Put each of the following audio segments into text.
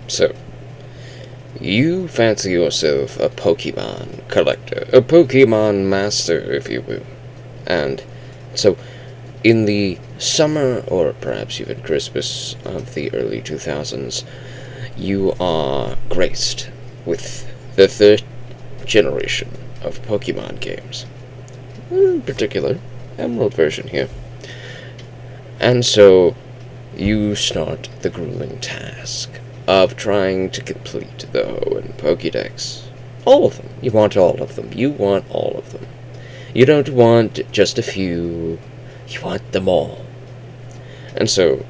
So, you fancy yourself a Pokemon collector, a Pokemon master, if you will. And so, in the summer, or perhaps even Christmas of the early 2000s, you are graced with the third generation of Pokemon games. In particular, Emerald version here. And so, you start the grueling task of trying to complete the Hoenn Pokédex. All of them. You want all of them. You want all of them. You don't want just a few. You want them all. And so,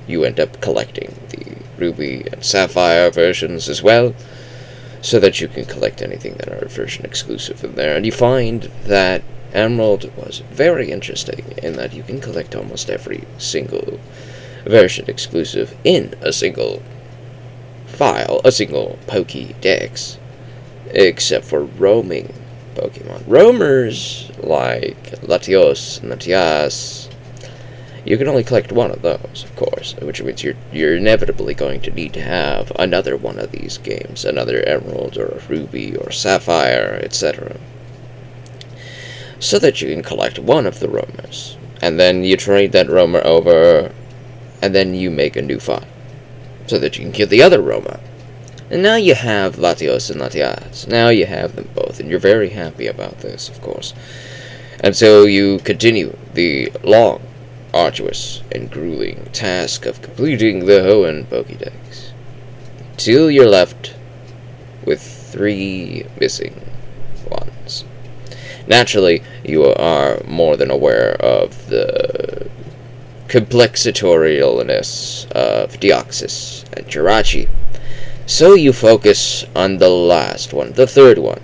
you end up collecting the Ruby and Sapphire versions as well, so that you can collect anything that are version exclusive in there. And you find that Emerald was very interesting in that you can collect almost every single version exclusive in a single file, a single Pokédex, except for roaming Pokemon. Roamers like Latios and Latias, you can only collect one of those, of course, which means you're inevitably going to need to have another one of these games, another Emerald or a Ruby or Sapphire, etc., so that you can collect one of the roamers, and then you trade that roamer over, and then you make a new file, so that you can kill the other roamer. And now you have Latios and Latias. Now you have them both, and you're very happy about this, of course. And so you continue the long, arduous, and grueling task of completing the Hoenn Pokédex, till you're left with 3 missing ones. Naturally, you are more than aware of the complexitorialness of Deoxys and Jirachi, so you focus on the last one, the third one.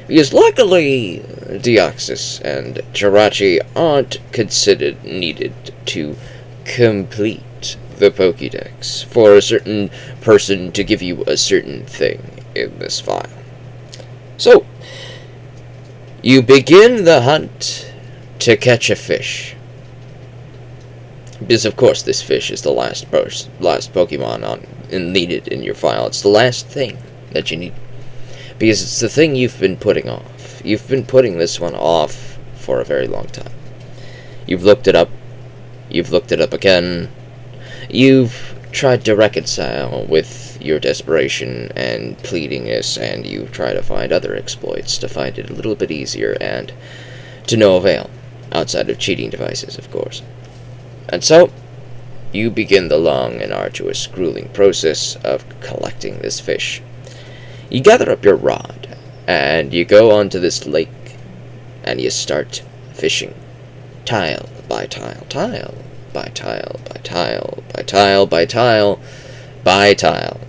Because luckily, Deoxys and Jirachi aren't considered needed to complete the Pokédex for a certain person to give you a certain thing in this file. So, you begin the hunt to catch a fish. Because, of course, this fish is the last Pokemon needed in your file. It's the last thing that you need. Because it's the thing you've been putting off. You've been putting this one off for a very long time. You've looked it up. You've looked it up again. You've tried to reconcile with your desperation and pleadingness, and you try to find other exploits to find it a little bit easier, and to no avail, outside of cheating devices, of course. And so, you begin the long and arduous, grueling process of collecting this fish. You gather up your rod, and you go onto this lake, and you start fishing, tile by tile, tile by tile, by tile, by tile, by tile, by tile.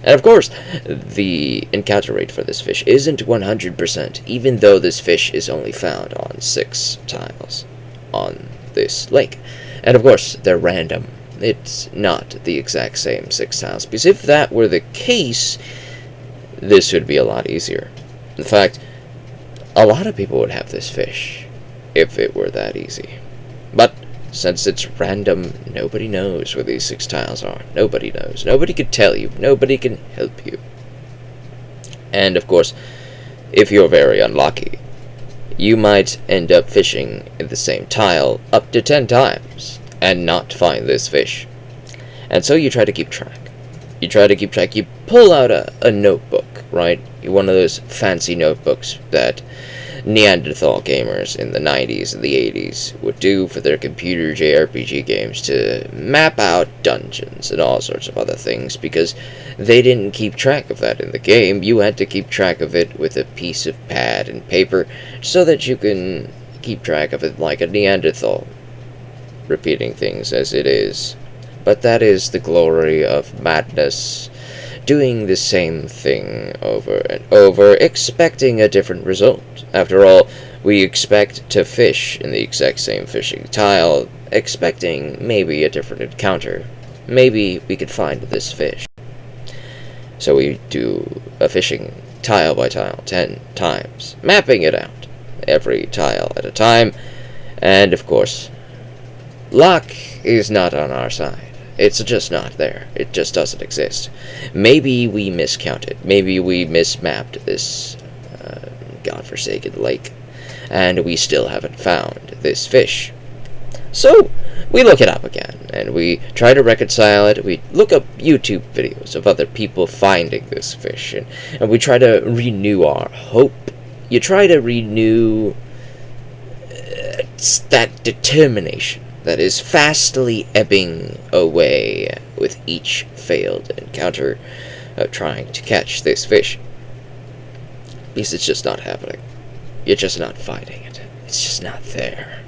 And of course, the encounter rate for this fish isn't 100%, even though this fish is only found on 6 tiles on this lake. And of course, they're random. It's not the exact same 6 tiles, because if that were the case, this would be a lot easier. In fact, a lot of people would have this fish if it were that easy. But since it's random, nobody knows where these 6 tiles are. Nobody knows. Nobody can tell you. Nobody can help you. And of course, if you're very unlucky, you might end up fishing in the same tile up to 10 times and not find this fish. And so you try to keep track. You try to keep track. You pull out a notebook, right? One of those fancy notebooks that Neanderthal gamers in the 90s and the 80s would do for their computer JRPG games to map out dungeons and all sorts of other things, because they didn't keep track of that in the game. You had to keep track of it with a piece of pad and paper so that you can keep track of it like a Neanderthal, repeating things as it is. But that is the glory of madness, doing the same thing over and over, expecting a different result. After all, we expect to fish in the exact same fishing tile, expecting maybe a different encounter. Maybe we could find this fish. So we do a fishing tile by tile 10 times, mapping it out, every tile at a time, and of course, luck is not on our side. It's just not there. It just doesn't exist. Maybe we miscounted. Maybe we mismapped this godforsaken lake, and we still haven't found this fish. So we look it up again, and we try to reconcile it. We look up YouTube videos of other people finding this fish, and we try to renew our hope. You try to renew that determination that is fastly ebbing away with each failed encounter of trying to catch this fish. Because it's just not happening. You're just not finding it. It's just not there.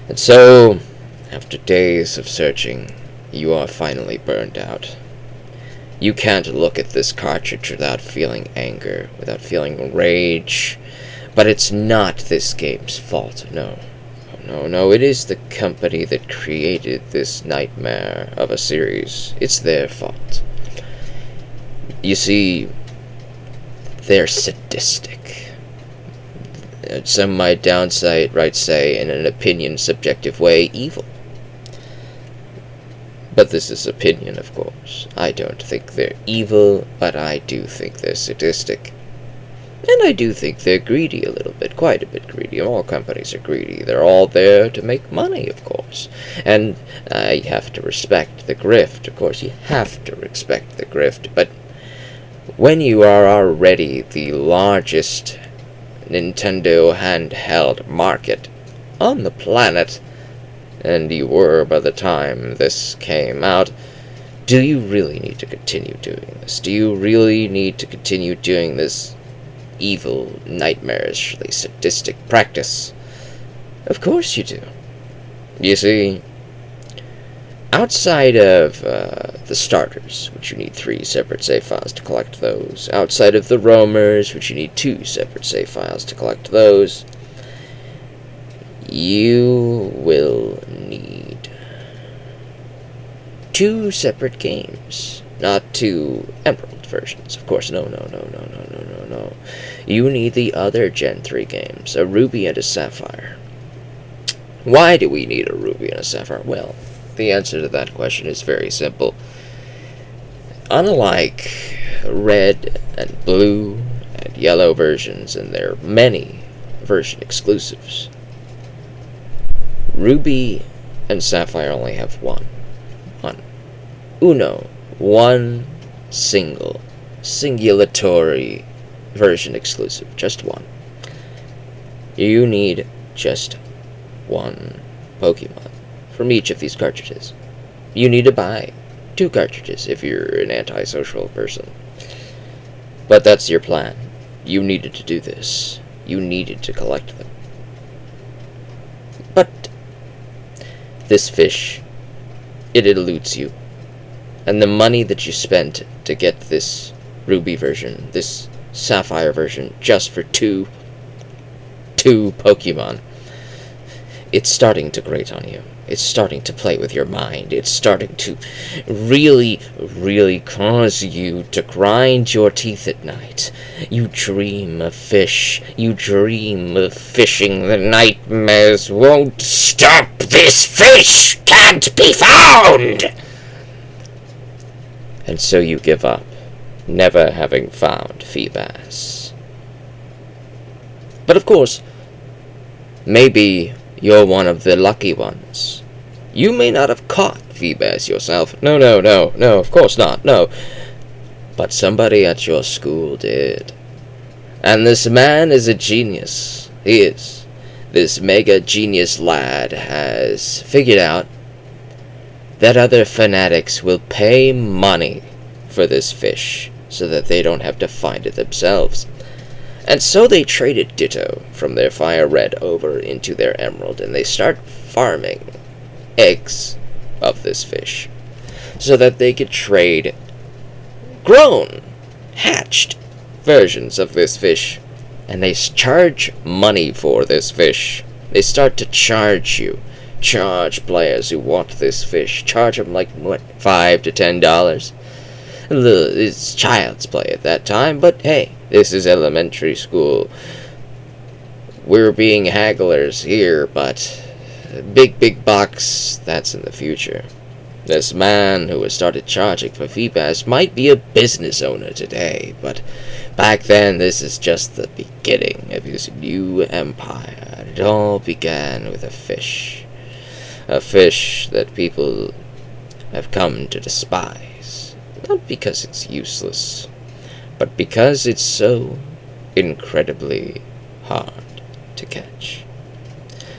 And so, after days of searching, you are finally burned out. You can't look at this cartridge without feeling anger, without feeling rage. But it's not this game's fault, no. No, it is the company that created this nightmare of a series. It's their fault. You see, they're sadistic. Some might downright say, in an opinion subjective way, evil. But this is opinion, of course. I don't think they're evil, but I do think they're sadistic. And I do think they're greedy a little bit, quite a bit greedy. All companies are greedy. They're all there to make money, of course. And you have to respect the grift. Of course, you have to respect the grift. But when you are already the largest Nintendo handheld market on the planet, and you were by the time this came out, do you really need to continue doing this? Do you really need to continue doing this evil, nightmarishly sadistic practice? Of course you do. You see, outside of the starters, which you need 3 separate save files to collect those, outside of the roamers, which you need 2 separate save files to collect those, you will need 2 separate games. Not 2 Emerald versions. Of course, no. You need the other Gen 3 games, a Ruby and a Sapphire. Why do we need a Ruby and a Sapphire? Well, the answer to that question is very simple. Unlike red and blue and yellow versions and their many version exclusives, Ruby and Sapphire only have one single, singulatory version exclusive. Just one. You need just one Pokemon from each of these cartridges. You need to buy 2 cartridges if you're an antisocial person. But that's your plan. You needed to do this. You needed to collect them. But this fish, it eludes you. And the money that you spent to get this Ruby version, this Sapphire version, just for two Pokemon, it's starting to grate on you. It's starting to play with your mind. It's starting to really, really cause you to grind your teeth at night. You dream of fish. You dream of fishing. The nightmares won't stop. This fish can't be found! And so you give up, never having found Feebas. But of course, maybe you're one of the lucky ones. You may not have caught Feebas yourself. No, of course not, no. But somebody at your school did. And this man is a genius. He is. This mega genius lad has figured out that other fanatics will pay money for this fish so that they don't have to find it themselves. And so they traded Ditto from their Fire Red over into their Emerald, and they start farming eggs of this fish so that they could trade grown, hatched versions of this fish. And they charge money for this fish. They start to charge players who want this fish, charge them like, what, $5 to $10? It's child's play at that time, but hey, this is elementary school. We're being hagglers here, but big bucks, that's in the future. This man who has started charging for feedbacks might be a business owner today, but back then this is just the beginning of his new empire. It all began with a fish. A fish that people have come to despise. Not because it's useless, but because it's so incredibly hard to catch.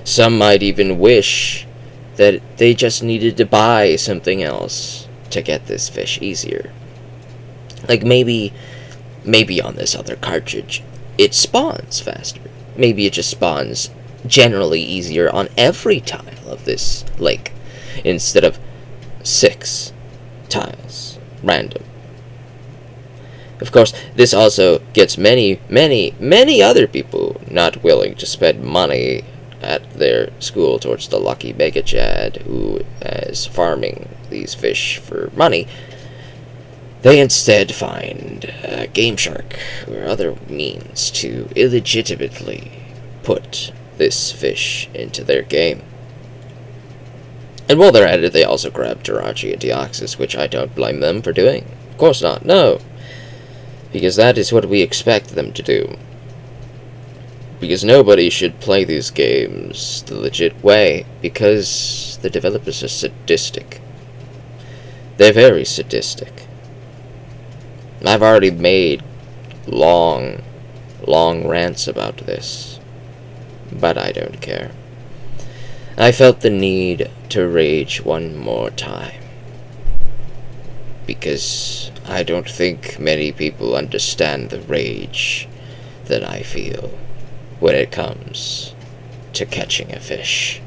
Some might even wish that they just needed to buy something else to get this fish easier. Like maybe on this other cartridge, it spawns faster. Maybe it just spawns generally easier on every tile of this lake, instead of 6 tiles, random. Of course, this also gets many other people not willing to spend money at their school towards the lucky Mega Chad who is farming these fish for money. They instead find Game Shark or other means to illegitimately put this fish into their game. And while they're at it, they also grab Jirachi and Deoxys, which I don't blame them for doing. Of course not, no. Because that is what we expect them to do. Because nobody should play these games the legit way, because the developers are sadistic. They're very sadistic. I've already made long rants about this, but I don't care. I felt the need to rage one more time, because I don't think many people understand the rage that I feel when it comes to catching a fish.